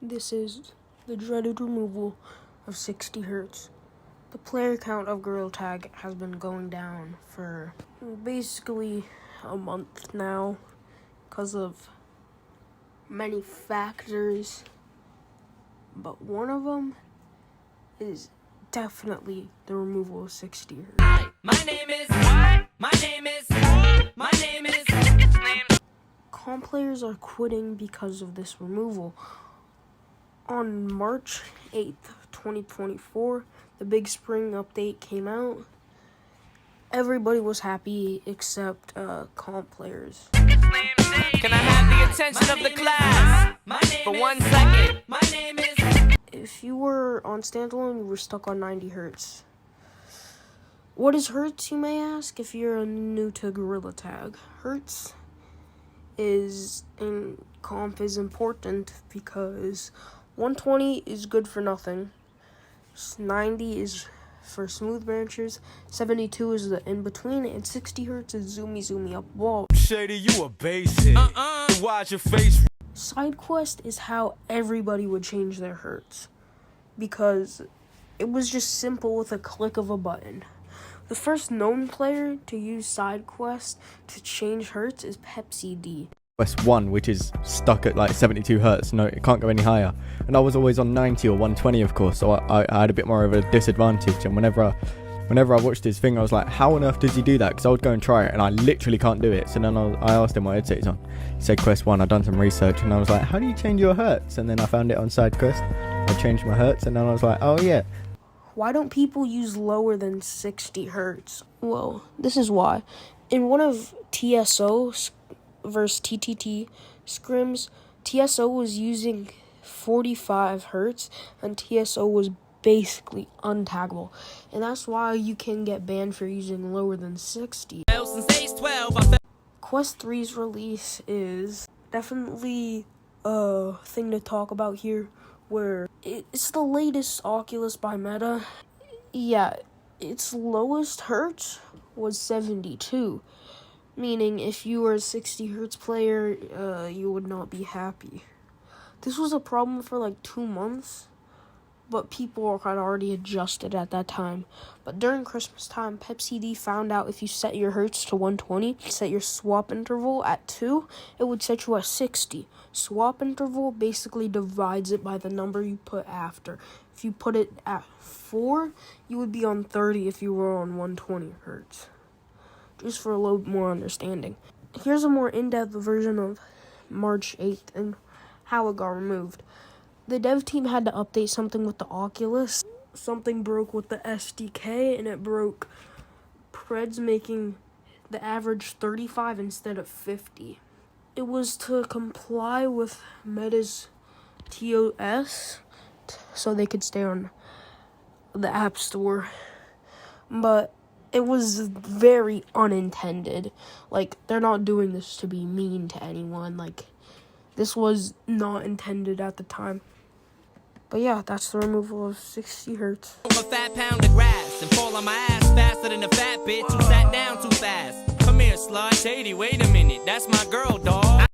This is the dreaded removal of 60 Hz. The player count of Gorilla Tag has been going down for basically a month now because of many factors, but one of them is definitely the removal of 60 Hz. Hi, my name is what? My name is Comp players are quitting because of this removal. On March 8th, 2024, the big spring update came out. Everybody was happy except comp players. Can I have the attention of the class for 1 second? My name is. If you were on standalone, you were stuck on 90 Hz. What is Hertz, you may ask, if you're new to Gorilla Tag? Hertz is in comp is important because 120 is good for nothing, 90 is for smooth branches, 72 is the in-between, and 60 Hz is zoomy up wall. Shady, you a basic. Watch your face. Side quest is how everybody would change their Hertz, because it was just simple with a click of a button. The first known player to use side quest to change Hertz is Pepsi D. Quest 1, which is stuck at like 72 Hz. No, it can't go any higher. And I was always on 90 or 120, of course, so I had a bit more of a disadvantage. And whenever I watched his thing, I was like, how on earth does he do that? Because I would go and try it, and I literally can't do it. So then I asked him what headset he's on. He said Quest 1. I'd done some research, and I was like, how do you change your Hertz? And then I found it on side quest. I changed my Hertz, and then I was like, oh yeah. Why don't people use lower than 60 Hertz? Well, this is why. In one of TSO versus TTT scrims, TSO was using 45 Hertz, and TSO was basically untaggable. And that's why you can get banned for using lower than 60. Quest 3's release is definitely a thing to talk about here, where it's the latest Oculus by Meta. Yeah, its lowest Hertz was 72, meaning if you were a 60 Hertz player, you would not be happy. This was a problem for like 2 months, but people had already adjusted at that time. But during Christmas time, Pepsi D found out if you set your Hertz to 120, set your swap interval at 2, it would set you at 60. Swap interval basically divides it by the number you put after. If you put it at 4, you would be on 30 if you were on 120 Hertz. Just for a little more understanding. Here's a more in-depth version of March 8th and how it got removed. The dev team had to update something with the Oculus. Something broke with the SDK, and it broke Preds making the average 35 instead of 50. It was to comply with Meta's TOS, so they could stay on the App Store. But it was very unintended. Like, they're not doing this to be mean to anyone. Like, this was not intended at the time. But yeah, that's the removal of 60 Hertz. A fat pound of grass and fall on my ass faster than a fat bitch who sat down too fast. Come here, slut. Shady, wait a minute, that's my girl, dog.